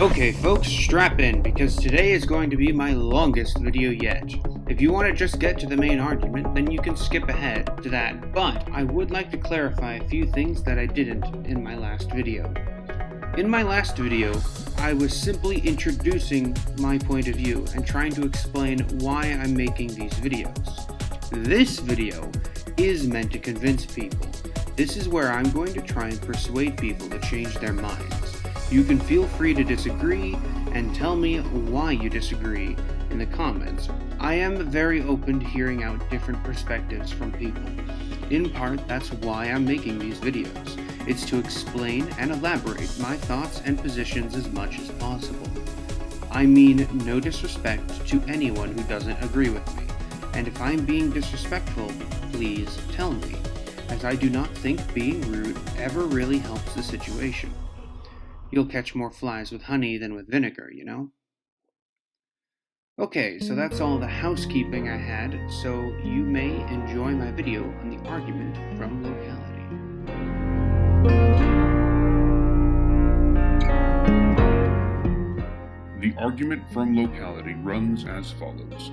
Okay folks, strap in, because today is going to be my longest video yet. If you want to just get to the main argument, then you can skip ahead to that, but I would like to clarify a few things that I didn't in my last video. In my last video, I was simply introducing my point of view and trying to explain why I'm making these videos. This video is meant to convince people. This is where I'm going to try and persuade people to change their minds. You can feel free to disagree and tell me why you disagree in the comments. I am very open to hearing out different perspectives from people. In part, that's why I'm making these videos. It's to explain and elaborate my thoughts and positions as much as possible. I mean no disrespect to anyone who doesn't agree with me. And if I'm being disrespectful, please tell me, as I do not think being rude ever really helps the situation. You'll catch more flies with honey than with vinegar, you know? Okay, so that's all the housekeeping I had, so you may enjoy my video on the argument from Locality. The argument from Locality runs as follows.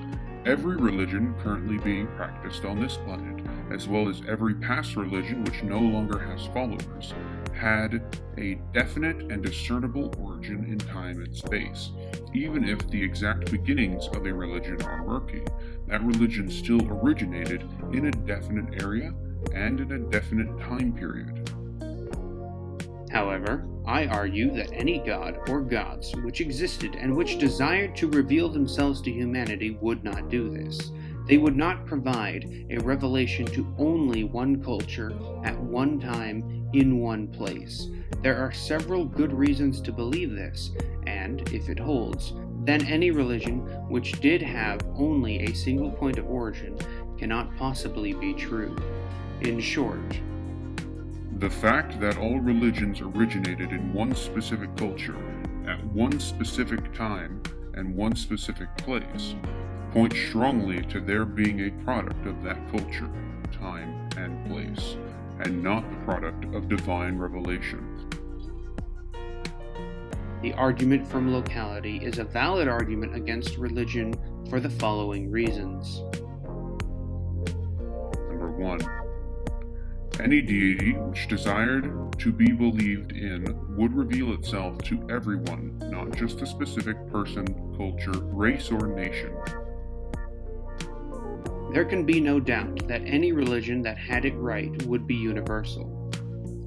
Every religion currently being practiced on this planet, as well as every past religion which no longer has followers, had a definite and discernible origin in time and space. Even if the exact beginnings of a religion are murky, that religion still originated in a definite area and in a definite time period. However, I argue that any god or gods which existed and which desired to reveal themselves to humanity would not do this. They would not provide a revelation to only one culture at one time in one place. There are several good reasons to believe this, and if it holds, then any religion which did have only a single point of origin cannot possibly be true. In short, the fact that all religions originated in one specific culture, at one specific time, and one specific place, points strongly to their being a product of that culture, time, and place, and not the product of divine revelation. The argument from Locality is a valid argument against religion for the following reasons. Number 1. Any deity which desired to be believed in would reveal itself to everyone, not just a specific person, culture, race, or nation. There can be no doubt that any religion that had it right would be universal.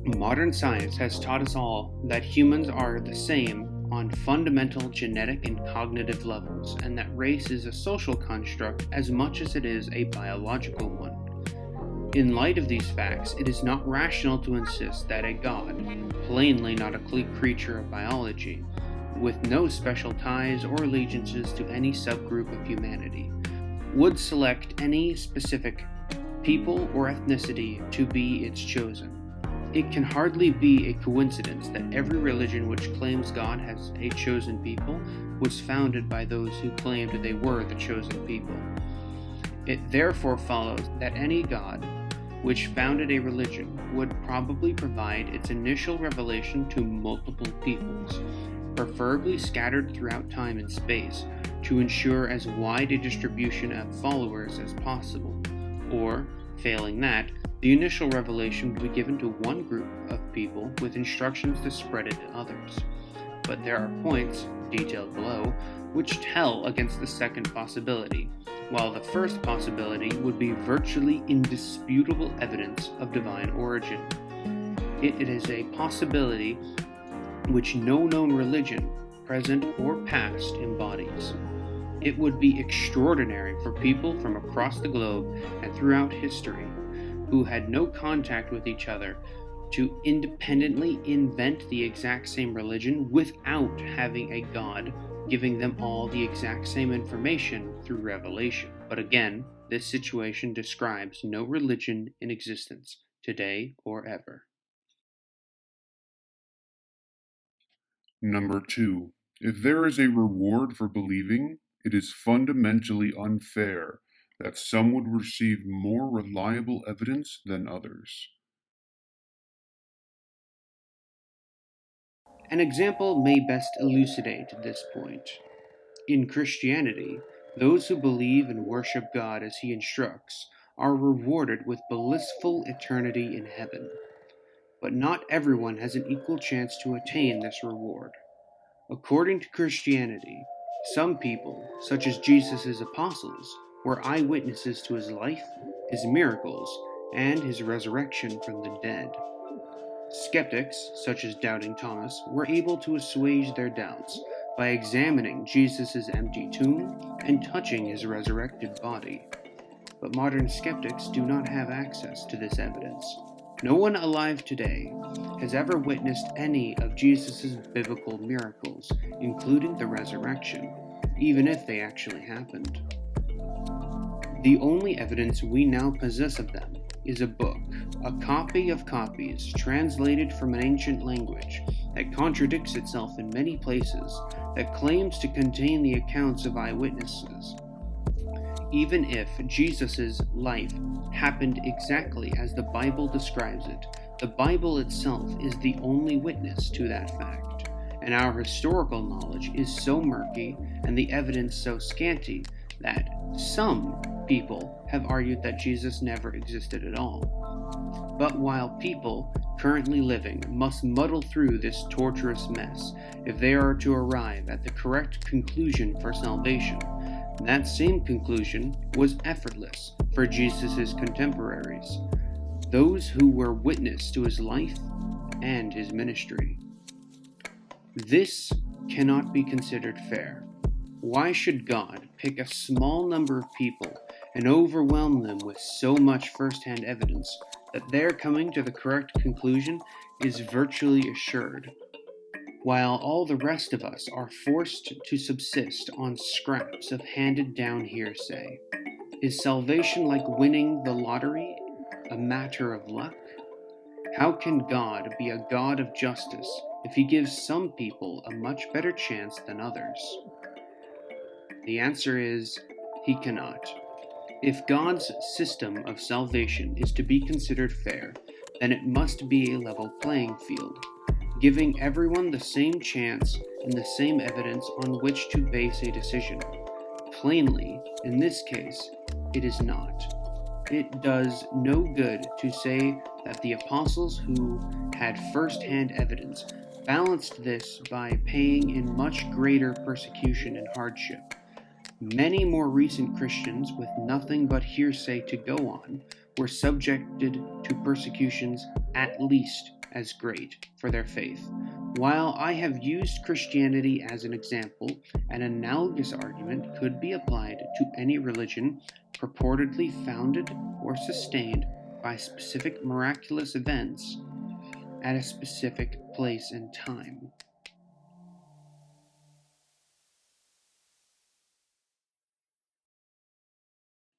Modern science has taught us all that humans are the same on fundamental genetic and cognitive levels, and that race is a social construct as much as it is a biological one. In light of these facts, it is not rational to insist that a god, plainly not a creature of biology, with no special ties or allegiances to any subgroup of humanity, would select any specific people or ethnicity to be its chosen. It can hardly be a coincidence that every religion which claims God has a chosen people was founded by those who claimed they were the chosen people. It therefore follows that any god which founded a religion would probably provide its initial revelation to multiple peoples, preferably scattered throughout time and space, to ensure as wide a distribution of followers as possible, or, failing that, the initial revelation would be given to one group of people with instructions to spread it to others. But there are points, detailed below, which tell against the second possibility, while the first possibility would be virtually indisputable evidence of divine origin. It is a possibility which no known religion, present or past, embodies. It would be extraordinary for people from across the globe and throughout history, who had no contact with each other, to independently invent the exact same religion without having a god giving them all the exact same information through revelation. But again, this situation describes no religion in existence, today or ever. Number 2. If there is a reward for believing, it is fundamentally unfair that some would receive more reliable evidence than others. An example may best elucidate this point. In Christianity, those who believe and worship God as He instructs are rewarded with blissful eternity in heaven. But not everyone has an equal chance to attain this reward. According to Christianity, some people, such as Jesus' apostles, were eyewitnesses to His life, His miracles, and His resurrection from the dead. Skeptics, such as Doubting Thomas, were able to assuage their doubts by examining Jesus' empty tomb and touching His resurrected body. But modern skeptics do not have access to this evidence. No one alive today has ever witnessed any of Jesus' biblical miracles, including the resurrection, even if they actually happened. The only evidence we now possess of them is a book, a copy of copies translated from an ancient language that contradicts itself in many places, that claims to contain the accounts of eyewitnesses. Even if Jesus' life happened exactly as the Bible describes it, the Bible itself is the only witness to that fact, and our historical knowledge is so murky and the evidence so scanty that some people have argued that Jesus never existed at all. But while people currently living must muddle through this torturous mess if they are to arrive at the correct conclusion for salvation, that same conclusion was effortless for Jesus' contemporaries, those who were witness to His life and His ministry. This cannot be considered fair. Why should God pick a small number of people and overwhelm them with so much first-hand evidence that their coming to the correct conclusion is virtually assured, while all the rest of us are forced to subsist on scraps of handed-down hearsay? Is salvation like winning the lottery, a matter of luck? How can God be a God of justice if He gives some people a much better chance than others? The answer is, He cannot. If God's system of salvation is to be considered fair, then it must be a level playing field, giving everyone the same chance and the same evidence on which to base a decision. Plainly, in this case, it is not. It does no good to say that the apostles who had first-hand evidence balanced this by paying in much greater persecution and hardship. Many more recent Christians with nothing but hearsay to go on were subjected to persecutions at least as great for their faith. While I have used Christianity as an example, an analogous argument could be applied to any religion purportedly founded or sustained by specific miraculous events at a specific place and time.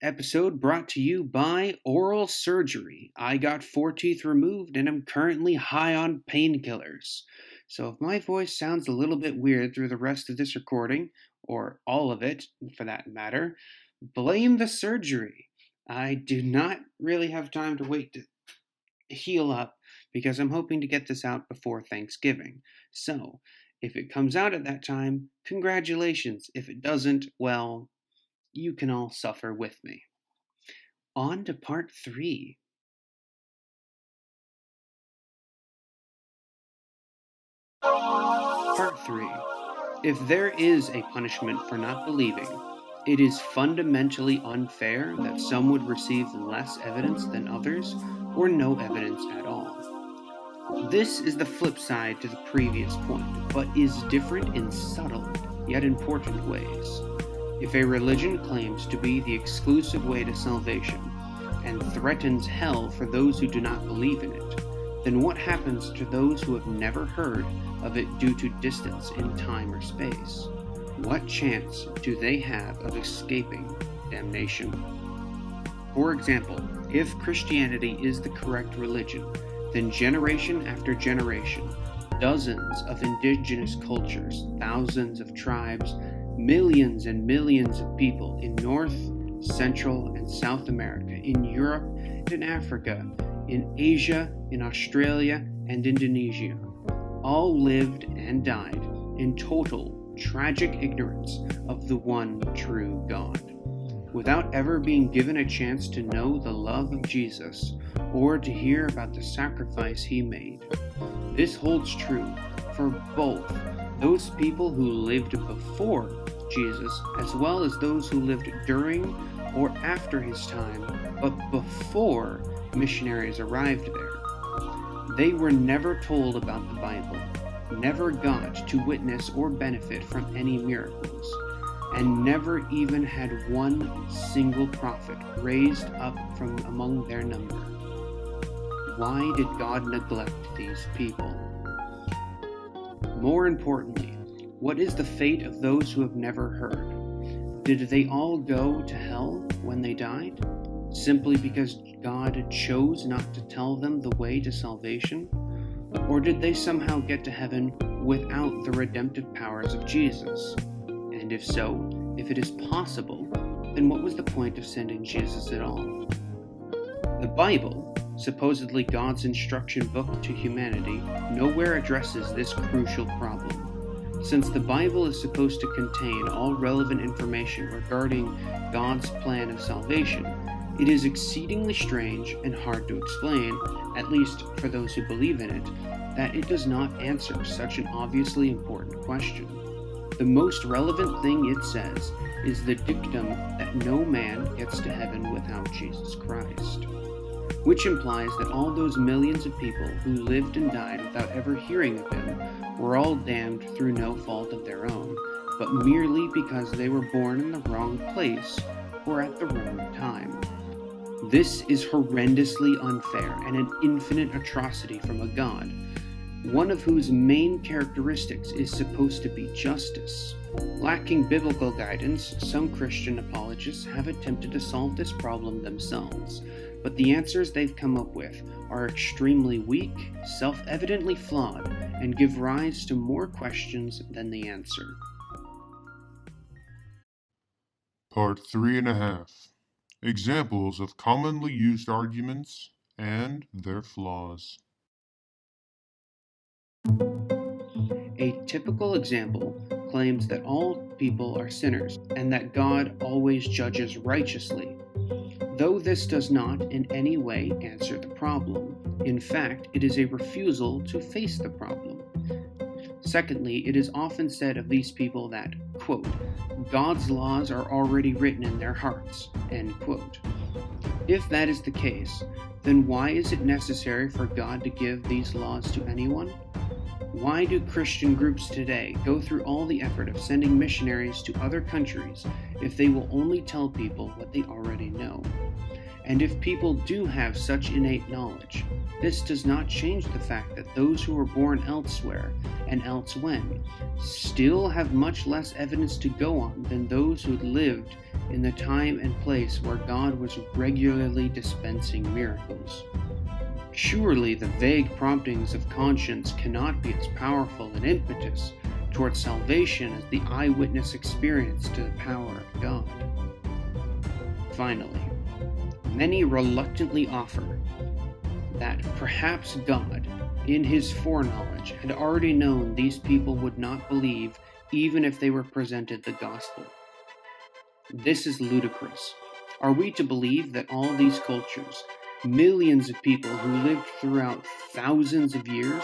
Episode brought to you by oral surgery. I got 4 teeth removed and I'm currently high on painkillers. So if my voice sounds a little bit weird through the rest of this recording, or all of it for that matter, blame the surgery. I do not really have time to wait to heal up because I'm hoping to get this out before Thanksgiving. So if it comes out at that time, congratulations. If it doesn't, well, you can all suffer with me. On to part 3. Part 3. If there is a punishment for not believing, it is fundamentally unfair that some would receive less evidence than others, or no evidence at all. This is the flip side to the previous point, but is different in subtle, yet important ways. If a religion claims to be the exclusive way to salvation, and threatens hell for those who do not believe in it, then what happens to those who have never heard of it due to distance in time or space? What chance do they have of escaping damnation? For example, if Christianity is the correct religion, then generation after generation, dozens of indigenous cultures, thousands of tribes, millions and millions of people in North, Central, and South America, in Europe, in Africa, in Asia, in Australia, and Indonesia, all lived and died in total, tragic ignorance of the one true God, without ever being given a chance to know the love of Jesus or to hear about the sacrifice he made. This holds true for both those people who lived before Jesus as well as those who lived during or after his time, but before missionaries arrived there. They were never told about the Bible, never got to witness or benefit from any miracles, and never even had one single prophet raised up from among their number. Why did God neglect these people? More importantly, what is the fate of those who have never heard? Did they all go to hell when they died, simply because God chose not to tell them the way to salvation? Or did they somehow get to heaven without the redemptive powers of Jesus? And if so, if it is possible, then what was the point of sending Jesus at all? The Bible, supposedly God's instruction book to humanity, nowhere addresses this crucial problem. Since the Bible is supposed to contain all relevant information regarding God's plan of salvation, it is exceedingly strange and hard to explain, at least for those who believe in it, that it does not answer such an obviously important question. The most relevant thing it says is the dictum that no man gets to heaven without Jesus Christ, which implies that all those millions of people who lived and died without ever hearing of him were all damned through no fault of their own, but merely because they were born in the wrong place or at the wrong time. This is horrendously unfair and an infinite atrocity from a God, one of whose main characteristics is supposed to be justice. Lacking biblical guidance, some Christian apologists have attempted to solve this problem themselves, but the answers they've come up with are extremely weak, self-evidently flawed, and give rise to more questions than the answer. Part 3.5. Examples of commonly used arguments and their flaws. A typical example claims that all people are sinners and that God always judges righteously, though this does not in any way answer the problem. In fact, it is a refusal to face the problem. Secondly, it is often said of these people that, quote, God's laws are already written in their hearts, end quote. If that is the case, then why is it necessary for God to give these laws to anyone? Why do Christian groups today go through all the effort of sending missionaries to other countries if they will only tell people what they already know? And if people do have such innate knowledge, this does not change the fact that those who were born elsewhere and elsewhen still have much less evidence to go on than those who lived in the time and place where God was regularly dispensing miracles. Surely the vague promptings of conscience cannot be as powerful an impetus towards salvation as the eyewitness experience to the power of God. Finally, many reluctantly offer that perhaps God, in his foreknowledge, had already known these people would not believe even if they were presented the gospel. This is ludicrous. Are we to believe that all these cultures, millions of people who lived throughout thousands of years,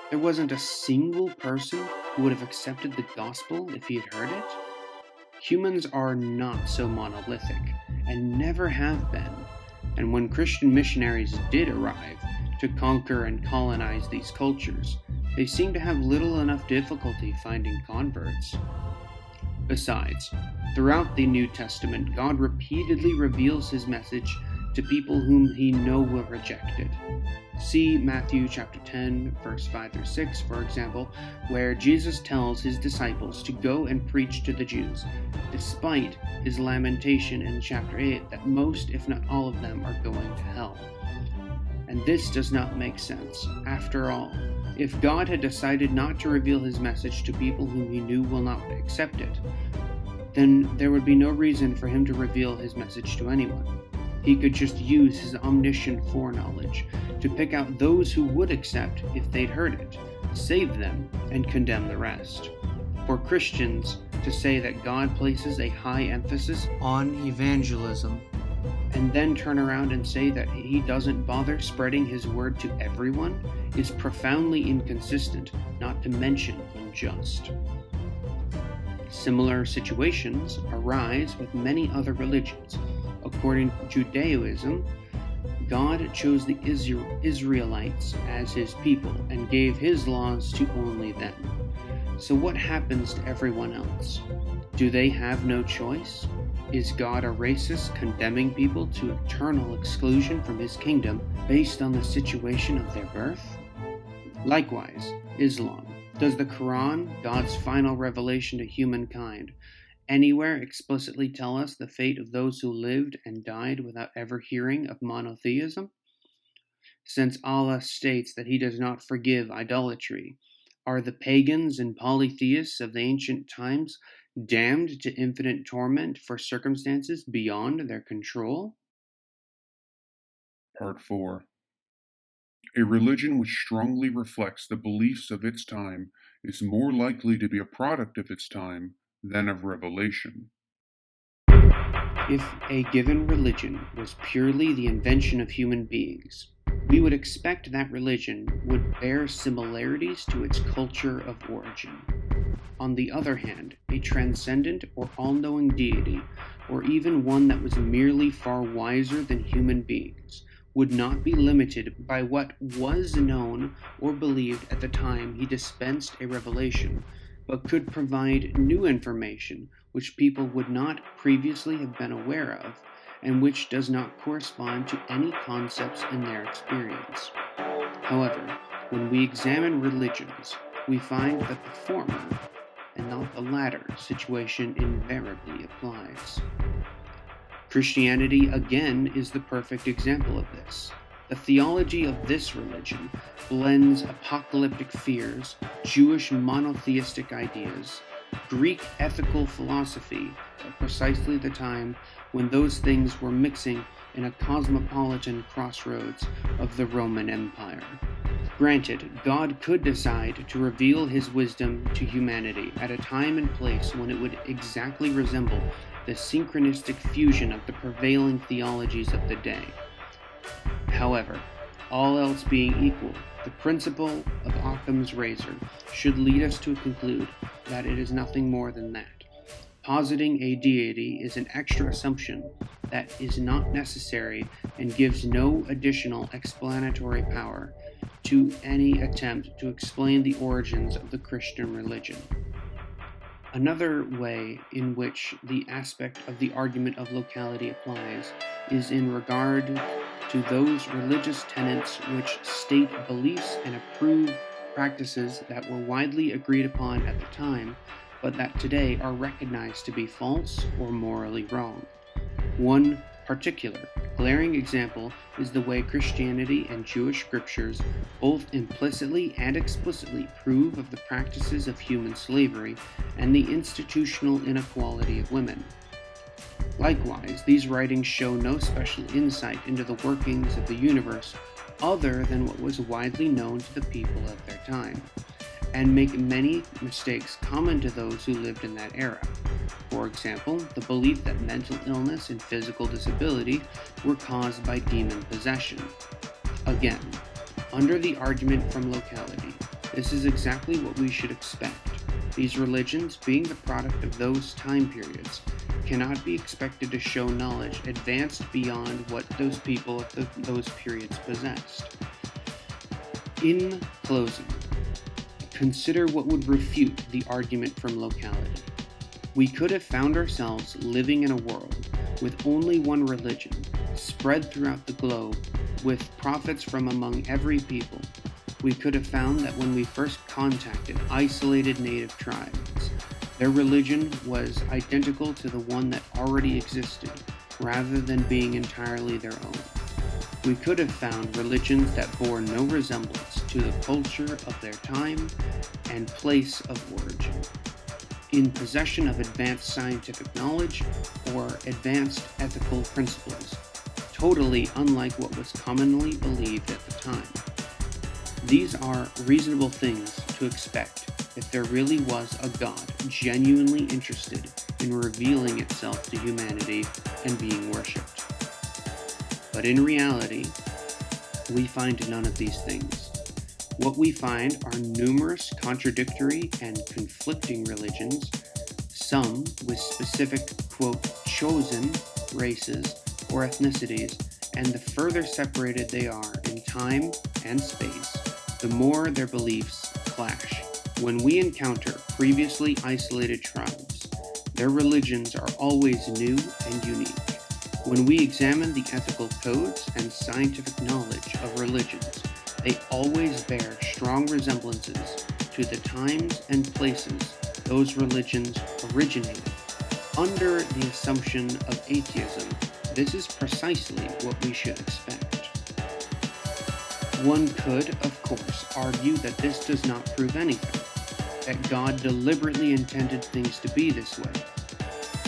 there wasn't a single person who would have accepted the gospel if he had heard it? Humans are not so monolithic, and never have been. And when Christian missionaries did arrive to conquer and colonize these cultures, they seem to have little enough difficulty finding converts. Besides, throughout the New Testament, God repeatedly reveals his message to people whom he knows will reject it. See Matthew chapter 10, verse 5 through 6, for example, where Jesus tells his disciples to go and preach to the Jews, despite his lamentation in chapter 8 that most, if not all of them, are going to hell. And this does not make sense. After all, if God had decided not to reveal his message to people whom he knew will not accept it, then there would be no reason for him to reveal his message to anyone. He could just use his omniscient foreknowledge to pick out those who would accept if they'd heard it, save them, and condemn the rest. For Christians to say that God places a high emphasis on evangelism and then turn around and say that he doesn't bother spreading his word to everyone is profoundly inconsistent, not to mention unjust. Similar situations arise with many other religions. According to Judaism, God chose the Israelites as his people and gave his laws to only them. So what happens to everyone else? Do they have no choice? Is God a racist, condemning people to eternal exclusion from his kingdom based on the situation of their birth? Likewise, Islam. Does the Quran, God's final revelation to humankind, anywhere explicitly tell us the fate of those who lived and died without ever hearing of monotheism? Since Allah states that he does not forgive idolatry, are the pagans and polytheists of the ancient times damned to infinite torment for circumstances beyond their control? Part 4. A religion which strongly reflects the beliefs of its time is more likely to be a product of its time than of revelation. If a given religion was purely the invention of human beings, we would expect that religion would bear similarities to its culture of origin. On the other hand, a transcendent or all-knowing deity, or even one that was merely far wiser than human beings, would not be limited by what was known or believed at the time he dispensed a revelation, but could provide new information which people would not previously have been aware of, and which does not correspond to any concepts in their experience. However, when we examine religions, we find that the former, and not the latter, situation invariably applies. Christianity, again, is the perfect example of this. The theology of this religion blends apocalyptic fears, Jewish monotheistic ideas, Greek ethical philosophy at precisely the time when those things were mixing in a cosmopolitan crossroads of the Roman Empire. Granted, God could decide to reveal his wisdom to humanity at a time and place when it would exactly resemble the synchronistic fusion of the prevailing theologies of the day. However, all else being equal, the principle of Occam's razor should lead us to conclude that it is nothing more than that. Positing a deity is an extra assumption that is not necessary and gives no additional explanatory power to any attempt to explain the origins of the Christian religion. Another way in which the aspect of the argument of locality applies is in regard to those religious tenets which state beliefs and approve practices that were widely agreed upon at the time, but that today are recognized to be false or morally wrong. One particular, glaring example is the way Christianity and Jewish scriptures both implicitly and explicitly prove of the practices of human slavery and the institutional inequality of women. Likewise, these writings show no special insight into the workings of the universe other than what was widely known to the people of their time, and make many mistakes common to those who lived in that era. For example, the belief that mental illness and physical disability were caused by demon possession. Again, under the argument from locality, this is exactly what we should expect. These religions, being the product of those time periods, cannot be expected to show knowledge advanced beyond what those people of those periods possessed. In closing, consider what would refute the argument from locality. We could have found ourselves living in a world with only one religion, spread throughout the globe, with prophets from among every people. We could have found that when we first contacted isolated native tribes, their religion was identical to the one that already existed, rather than being entirely their own. We could have found religions that bore no resemblance to the culture of their time and place of origin, in possession of advanced scientific knowledge or advanced ethical principles, totally unlike what was commonly believed at the time. These are reasonable things to expect if there really was a God genuinely interested in revealing itself to humanity and being worshipped. But in reality, we find none of these things. What we find are numerous contradictory and conflicting religions, some with specific, quote, chosen races or ethnicities, and the further separated they are in time and space, the more their beliefs clash. When we encounter previously isolated tribes, their religions are always new and unique. When we examine the ethical codes and scientific knowledge of religions, they always bear strong resemblances to the times and places those religions originated. Under the assumption of atheism, this is precisely what we should expect. One could, of course, argue that this does not prove anything, that God deliberately intended things to be this way.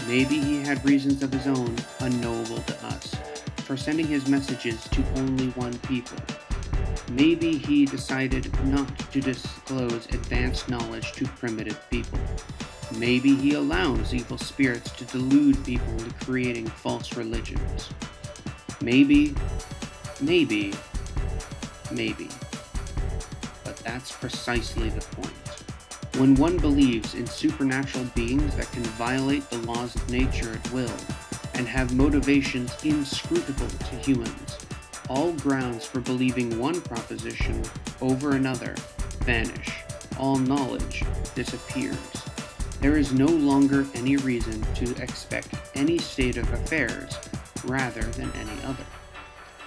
Maybe he had reasons of his own, unknowable to us, for sending his messages to only one people. Maybe he decided not to disclose advanced knowledge to primitive people. Maybe he allows evil spirits to delude people into creating false religions. Maybe. But that's precisely the point. When one believes in supernatural beings that can violate the laws of nature at will and have motivations inscrutable to humans, all grounds for believing one proposition over another vanish. All knowledge disappears. There is no longer any reason to expect any state of affairs rather than any other.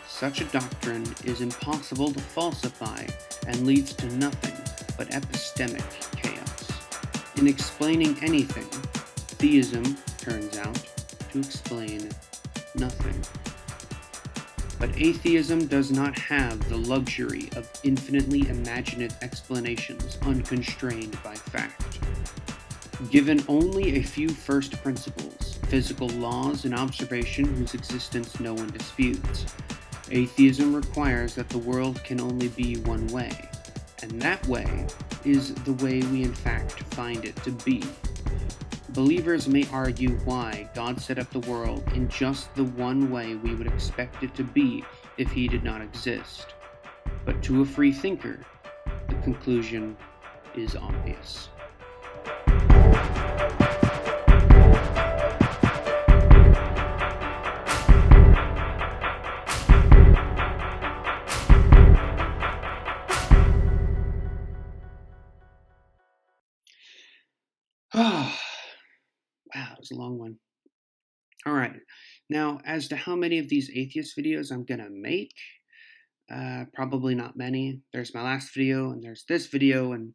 Such a doctrine is impossible to falsify and leads to nothing but epistemic chaos. In explaining anything, theism turns out to explain nothing. But atheism does not have the luxury of infinitely imaginative explanations unconstrained by fact. Given only a few first principles, physical laws and observation whose existence no one disputes, atheism requires that the world can only be one way, and that way is the way we in fact find it to be. Believers may argue why God set up the world in just the one way we would expect it to be if he did not exist. But to a free thinker, the conclusion is obvious. Wow, it was a long one. All right. Now, as to how many of these atheist videos I'm going to make, probably not many. There's my last video, and there's this video, and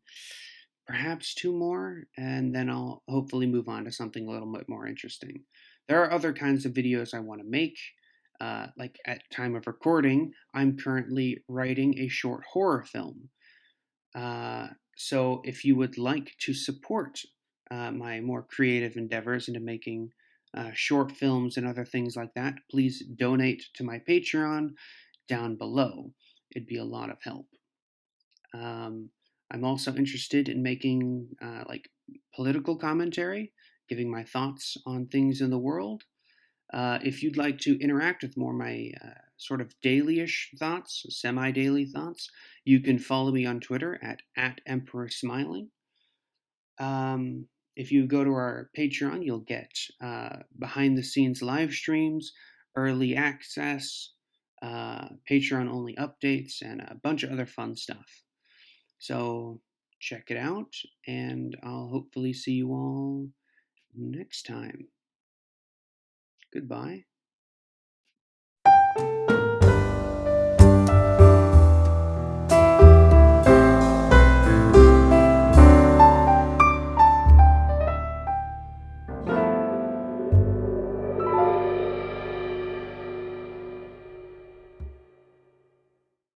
perhaps two more, and then I'll hopefully move on to something a little bit more interesting. There are other kinds of videos I want to make. Like at time of recording, I'm currently writing a short horror film. So if you would like to support my more creative endeavors into making short films and other things like that, please donate to my Patreon down below. It'd be a lot of help. I'm also interested in making like political commentary, giving my thoughts on things in the world. If you'd like to interact with more of my sort of daily-ish thoughts, semi-daily thoughts, you can follow me on Twitter at EmperorSmiling. If you go to our Patreon, you'll get behind-the-scenes live streams, early access, Patreon-only updates, and a bunch of other fun stuff. So check it out, and I'll hopefully see you all next time. Goodbye.